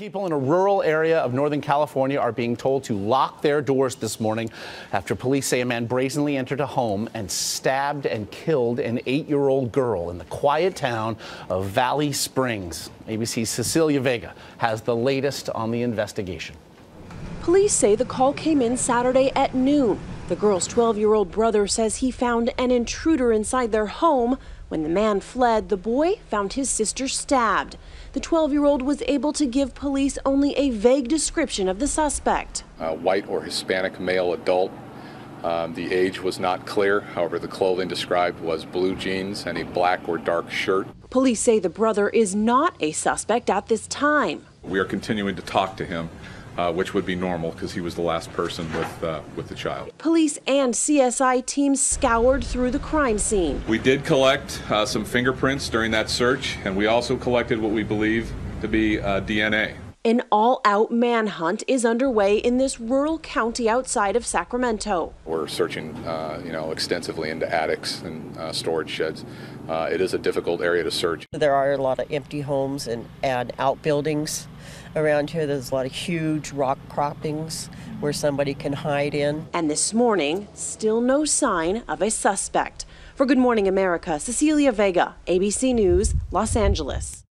People in a rural area of Northern California are being told to lock their doors this morning after police say a man brazenly entered a home and stabbed and killed an 8-year-old girl in the quiet town of Valley Springs. ABC's Cecilia Vega has the latest on the investigation. Police say the call came in Saturday at noon. The girl's 12-year-old brother says he found an intruder inside their home. When the man fled, the boy found his sister stabbed. The 12-year-old was able to give police only a vague description of the suspect. White or Hispanic male adult. The age was not clear. However, the clothing described was blue jeans and a black or dark shirt. Police say the brother is not a suspect at this time. We are continuing to talk to him, which would be normal because he was the last person with the child. Police and CSI teams scoured through the crime scene. We did collect some fingerprints during that search, and we also collected what we believe to be DNA. An all-out manhunt is underway in this rural county outside of Sacramento. We're searching, extensively into attics and storage sheds. It is a difficult area to search. There are a lot of empty homes and outbuildings around here. There's a lot of huge rock croppings where somebody can hide in. And this morning, still no sign of a suspect. For Good Morning America, Cecilia Vega, ABC News, Los Angeles.